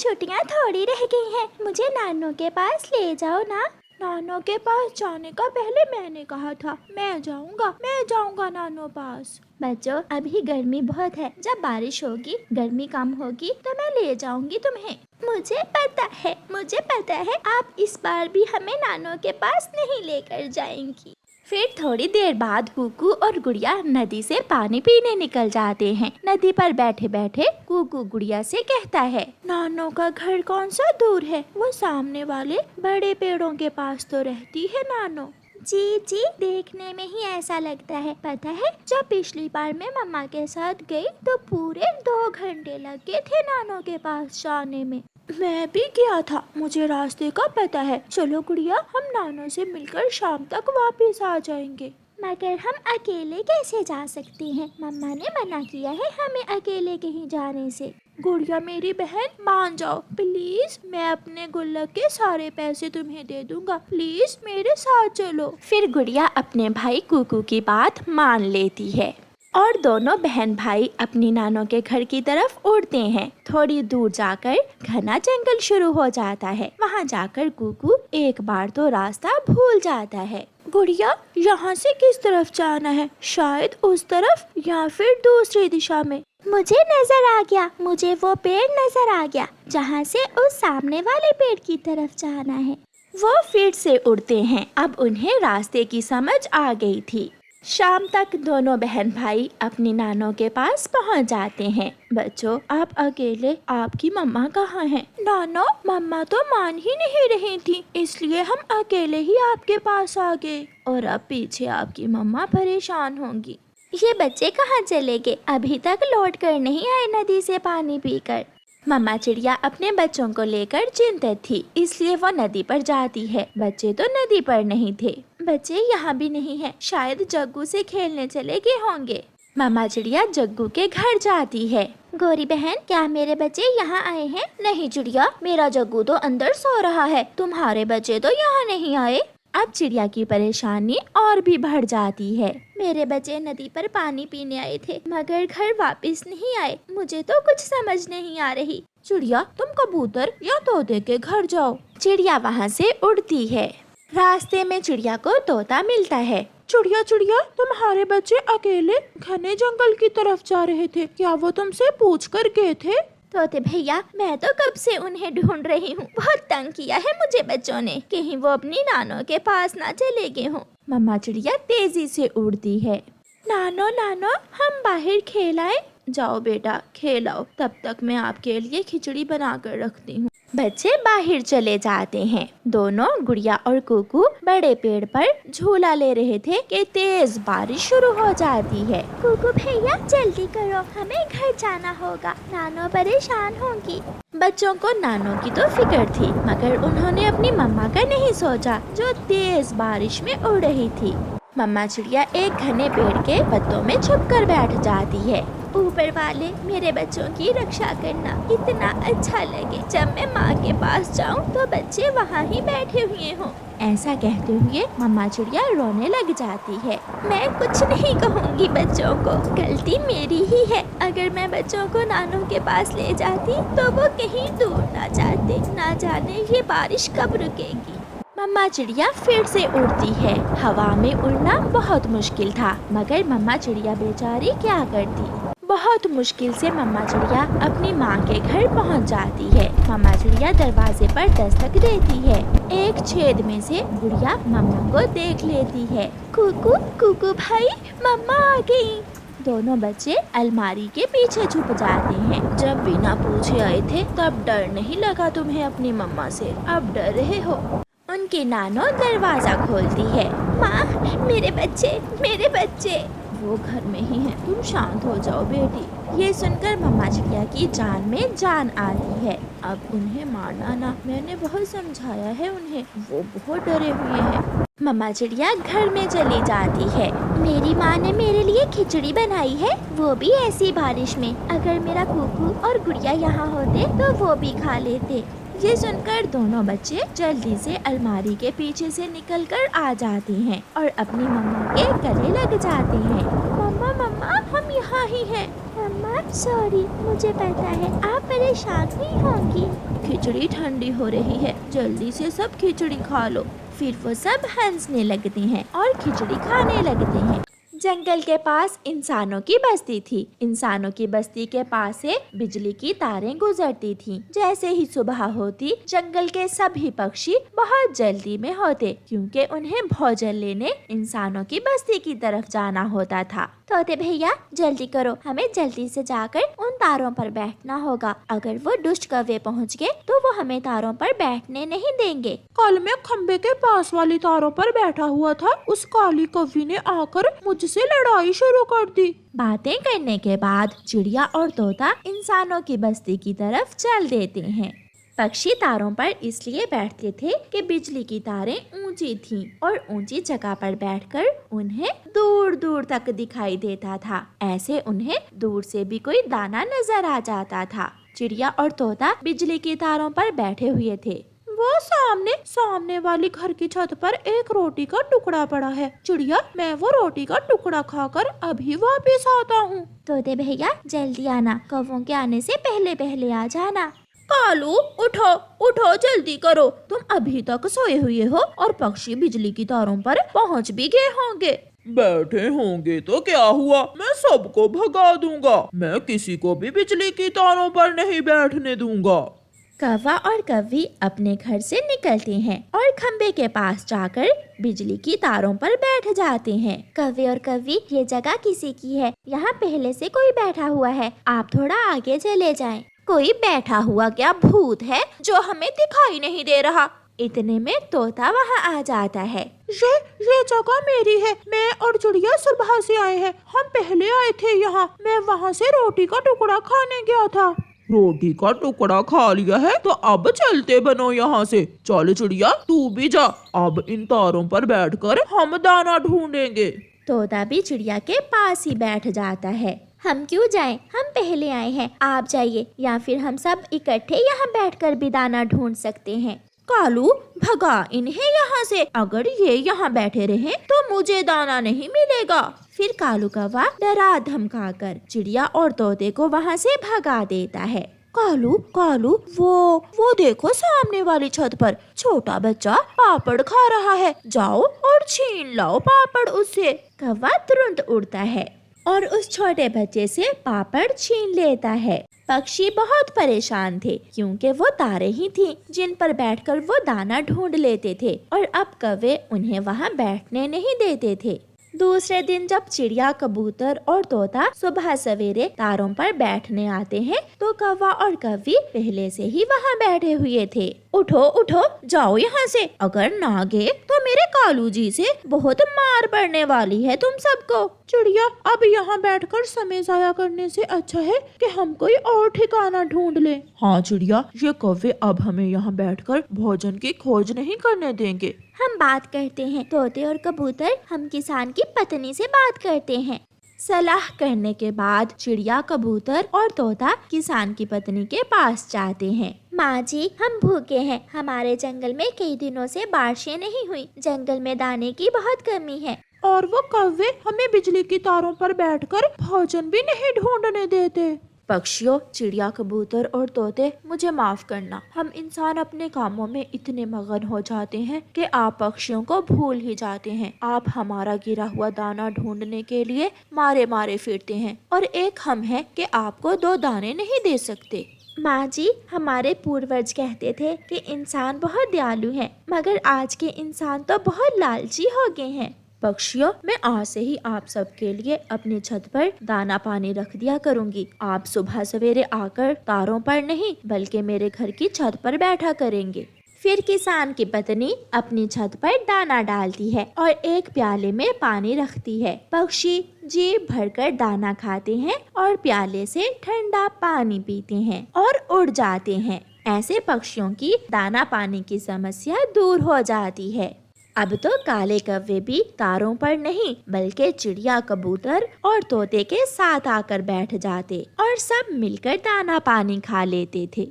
छुट्टियाँ थोड़ी रह गई हैं, मुझे नानू के पास ले जाओ ना। नानू के पास जाने का पहले मैंने कहा था, मैं जाऊंगा नानू पास। बच्चों, अभी गर्मी बहुत है, जब बारिश होगी, गर्मी कम होगी तो मैं ले जाऊंगी तुम्हें। मुझे पता है आप इस बार भी हमें नानू के पास नहीं लेकर जाएंगी। फिर थोड़ी देर बाद कुकू और गुड़िया नदी से पानी पीने निकल जाते हैं। नदी पर बैठे बैठे कुकू गुड़िया से कहता है, नानू का घर कौन सा दूर है, वो सामने वाले बड़े पेड़ों के पास तो रहती है नानू। जी, देखने में ही ऐसा लगता है। पता है, जब पिछली बार मैं मम्मा के साथ गई तो पूरे 2 घंटे लगे थे नानू के पास जाने में। मैं भी गया था, मुझे रास्ते का पता है। चलो गुड़िया, हम नानू से मिलकर शाम तक वापस आ जाएंगे। मगर हम अकेले कैसे जा सकते हैं? मम्मा ने मना किया है हमें अकेले कहीं जाने से। गुड़िया मेरी बहन, मान जाओ प्लीज, मैं अपने गुल्लक के सारे पैसे तुम्हें दे दूंगा, प्लीज मेरे साथ चलो। फिर गुड़िया अपने भाई कुकू की बात मान लेती है और दोनों बहन भाई अपनी नानू के घर की तरफ उड़ते हैं। थोड़ी दूर जाकर घना जंगल शुरू हो जाता है। वहाँ जाकर कुकू एक बार तो रास्ता भूल जाता है। गुड़िया, यहाँ से किस तरफ जाना है? शायद उस तरफ या फिर दूसरी दिशा में। मुझे नजर आ गया, मुझे वो पेड़ नजर आ गया जहाँ से उस सामने वाले पेड़ की तरफ जाना है। वो फिर से उड़ते हैं। अब उन्हें रास्ते की समझ आ गई थी। शाम तक दोनों बहन भाई अपनी नानू के पास पहुंच जाते हैं। बच्चों, आप अकेले, आपकी मम्मा कहाँ हैं? नानू, मम्मा तो मान ही नहीं रही थी, इसलिए हम अकेले ही आपके पास आ गए। और अब पीछे आपकी मम्मा परेशान होंगी। ये बच्चे कहाँ चले गए? अभी तक लौट कर नहीं आए नदी से पानी पीकर। मम्मा चिड़िया अपने बच्चों को लेकर चिंतित थी, इसलिए वो नदी पर जाती है। बच्चे तो नदी पर नहीं थे। बच्चे यहाँ भी नहीं है, शायद जग्गू से खेलने चले गए होंगे। मम्मा चिड़िया जग्गू के घर जाती है। गौरी बहन, क्या मेरे बच्चे यहाँ आए हैं? नहीं चिड़िया, मेरा जग्गू तो अंदर सो रहा है, तुम्हारे बच्चे तो यहाँ नहीं आए। अब चिड़िया की परेशानी और भी बढ़ जाती है। मेरे बच्चे नदी पर पानी पीने आए थे, मगर घर वापस नहीं आए। मुझे तो कुछ समझ नहीं आ रही। चिड़िया, तुम कबूतर या तोते के घर जाओ। चिड़िया वहाँ से उड़ती है। रास्ते में चिड़िया को तोता मिलता है। चिड़िया, तुम्हारे बच्चे अकेले घने जंगल की तरफ जा रहे थे, क्या वो तुमसे पूछ कर गए थे? तोते भैया, मैं तो कब से उन्हें ढूंढ रही हूँ। बहुत तंग किया है मुझे बच्चों ने, कहीं वो अपनी नानू के पास ना चले गए हों। मम्मा चिड़िया तेजी से उड़ती है। नानो, हम बाहर खेलाएं? जाओ बेटा, खेलाओ, तब तक मैं आपके लिए खिचड़ी बना कर रखती हूँ। बच्चे बाहर चले जाते हैं। दोनों गुड़िया और कुकू बड़े पेड़ पर झूला ले रहे थे कि तेज बारिश शुरू हो जाती है। कुकू भैया, जल्दी करो, हमें घर जाना होगा, नानू परेशान होंगी। बच्चों को नानू की तो फिक्र थी, मगर उन्होंने अपनी मम्मा का नहीं सोचा, जो तेज बारिश में उड़ रही थी। मम्मा चिड़िया एक घने पेड़ के पत्तों में छुपकर बैठ जाती है। ऊपर वाले, मेरे बच्चों की रक्षा करना। इतना अच्छा लगे जब मैं माँ के पास जाऊँ तो बच्चे वहाँ ही बैठे हुए हों। ऐसा कहते हुए मम्मा चिड़िया रोने लग जाती है। मैं कुछ नहीं कहूँगी बच्चों को, गलती मेरी ही है। अगर मैं बच्चों को नानू के पास ले जाती तो वो कहीं दूर ना जाते। ना जाने ये बारिश कब रुकेगी। मम्मा चिड़िया फिर से उड़ती है। हवा में उड़ना बहुत मुश्किल था, मगर मम्मा चिड़िया बेचारी क्या करती। बहुत मुश्किल से मम्मा चिड़िया अपनी माँ के घर पहुँच जाती है। मम्मा चिड़िया दरवाजे पर दस्तक देती है। एक छेद में से गुड़िया मम्मा को देख लेती है। कुकू भाई, मम्मा आ गई। दोनों बच्चे अलमारी के पीछे छुप जाते हैं। जब बिना पूछे आए थे तब डर नहीं लगा तुम्हें अपनी मम्मा से, अब डर रहे हो? उनकी नानो दरवाजा खोलती है। माँ, मेरे बच्चे। वो घर में ही है, तुम शांत हो जाओ बेटी। ये सुनकर मम्मा चिड़िया की जान में जान आती है। अब उन्हें मारना ना, मैंने बहुत समझाया है उन्हें, वो बहुत डरे हुए हैं। मम्मा चिड़िया घर में चली जाती है। मेरी माँ ने मेरे लिए खिचड़ी बनाई है, वो भी ऐसी बारिश में। अगर मेरा कुकू और गुड़िया यहाँ होते तो वो भी खा लेते। ये सुनकर दोनों बच्चे जल्दी से अलमारी के पीछे से निकलकर आ जाते हैं और अपनी मम्मा के गले लग जाते हैं। मम्मा, हम यहाँ ही हैं। मम्मा सॉरी, मुझे पता है आप परेशान नहीं होंगी। खिचड़ी ठंडी हो रही है, जल्दी से सब खिचड़ी खा लो। फिर वो सब हंसने लगते हैं और खिचड़ी खाने लगते हैं। जंगल के पास इंसानों की बस्ती थी। इंसानों की बस्ती के पास से बिजली की तारें गुजरती थीं। जैसे ही सुबह होती, जंगल के सभी पक्षी बहुत जल्दी में होते, क्योंकि उन्हें भोजन लेने इंसानों की बस्ती की तरफ जाना होता था। तोते भैया जल्दी करो, हमें जल्दी से जाकर उन तारों पर बैठना होगा। अगर वो दुष्ट कौवे पहुँच गए तो वो हमें तारों पर बैठने नहीं देंगे। कल मैं खम्बे के पास वाली तारों पर बैठा हुआ था, उस काली कौवी ने आकर मुझसे लड़ाई शुरू कर दी। बातें करने के बाद चिड़िया और तोता इंसानों की बस्ती की तरफ चल देते हैं। पक्षी तारों पर इसलिए बैठते थे कि बिजली की तारें ऊंची थीं और ऊंची जगह पर बैठकर उन्हें दूर दूर तक दिखाई देता था। ऐसे उन्हें दूर से भी कोई दाना नजर आ जाता था। चिड़िया और तोता बिजली की तारों पर बैठे हुए थे। वो सामने वाली घर की छत पर एक रोटी का टुकड़ा पड़ा है। चिड़िया, मैं वो रोटी का टुकड़ा खाकर अभी वापस आता हूँ। तोते भैया जल्दी आना, कौवों के आने से पहले पहले आ जाना। कालू उठो उठो, जल्दी करो, तुम अभी तक सोए हुए हो और पक्षी बिजली की तारों पर पहुँच भी गए होंगे। बैठे होंगे तो क्या हुआ, मैं सबको भगा दूंगा। मैं किसी को भी बिजली की तारों पर नहीं बैठने दूंगा। कौवा और कौवी अपने घर से निकलते हैं और खम्बे के पास जाकर बिजली की तारों पर बैठ जाते हैं। कौवे और कौवी, ये जगह किसी की है, यहाँ पहले से कोई बैठा हुआ है, आप थोड़ा आगे चले जाएं। कोई बैठा हुआ क्या भूत है जो हमें दिखाई नहीं दे रहा? इतने में तोता वहाँ आ जाता है। ये जगह मेरी है, मैं और चिड़िया सुबह से आए हैं, हम पहले आए थे यहाँ। मैं वहाँ से रोटी का टुकड़ा खाने गया था। रोटी का टुकड़ा खा लिया है तो अब चलते बनो यहाँ से। चल चिड़िया, तू भी जा, अब इन तारों पर बैठकर हम दाना ढूंढेंगे। तोता भी चिड़िया के पास ही बैठ जाता है। हम क्यों जाएं? हम पहले आए हैं, आप जाइए, या फिर हम सब इकट्ठे यहाँ बैठकर भी दाना ढूंढ सकते हैं। कालू, भगा इन्हें यहाँ से। अगर ये यहाँ बैठे रहे तो मुझे दाना नहीं मिलेगा। फिर कालू कौवा डरा धमका कर चिड़िया और तोते को वहाँ से भगा देता है। कालू, वो देखो सामने वाली छत पर छोटा बच्चा पापड़ खा रहा है। जाओ और छीन लाओ पापड़ उससे। कौवा तुरंत उड़ता है और उस छोटे बच्चे से पापड़ छीन लेता है। पक्षी बहुत परेशान थे, क्योंकि वो तारें ही थीं जिन पर बैठकर वो दाना ढूंढ लेते थे, और अब कौवे उन्हें वहाँ बैठने नहीं देते थे। दूसरे दिन जब चिड़िया, कबूतर और तोता सुबह सवेरे तारों पर बैठने आते हैं, तो कौवा और कौवी पहले से ही वहाँ बैठे हुए थे। उठो, जाओ यहाँ से। अगर ना गए तो मेरे कालू जी से बहुत मार पड़ने वाली है तुम सबको। चिड़िया, अब यहाँ बैठकर समय जाया करने से अच्छा है कि हम कोई और ठिकाना ढूंढ लें। हाँ चिड़िया, ये कौवे अब हमें यहाँ बैठकर भोजन की खोज नहीं करने देंगे। हम बात करते हैं, तोते और कबूतर, हम किसान की पत्नी से बात करते हैं। सलाह करने के बाद चिड़िया, कबूतर और तोता किसान की पत्नी के पास जाते हैं। माँ जी, हम भूखे हैं, हमारे जंगल में कई दिनों से बारिशें नहीं हुई, जंगल में दाने की बहुत कमी है। और वो कौवे हमें बिजली की तारों पर बैठकर भोजन भी नहीं ढूंढने देते। पक्षियों, चिड़िया, कबूतर और तोते, मुझे माफ करना। हम इंसान अपने कामों में इतने मगन हो जाते हैं कि आप पक्षियों को भूल ही जाते हैं। आप हमारा गिरा हुआ दाना ढूंढने के लिए मारे फिरते हैं, और एक हम हैं कि आपको 2 दाने नहीं दे सकते। माँ जी, हमारे पूर्वज कहते थे कि इंसान बहुत दयालु है, मगर आज के इंसान तो बहुत लालची हो गए हैं। पक्षियों, मैं आज से ही आप सबके लिए अपनी छत पर दाना पानी रख दिया करूंगी। आप सुबह सवेरे आकर तारों पर नहीं, बल्कि मेरे घर की छत पर बैठा करेंगे। फिर किसान की पत्नी अपनी छत पर दाना डालती है और एक प्याले में पानी रखती है। पक्षी जी भरकर दाना खाते हैं और प्याले से ठंडा पानी पीते हैं और उड़ जाते हैं। ऐसे पक्षियों की दाना पानी की समस्या दूर हो जाती है। अब तो काले कौवे भी तारों पर नहीं, बल्कि चिड़िया, कबूतर और तोते के साथ आकर बैठ जाते और सब मिलकर दाना पानी खा लेते थे।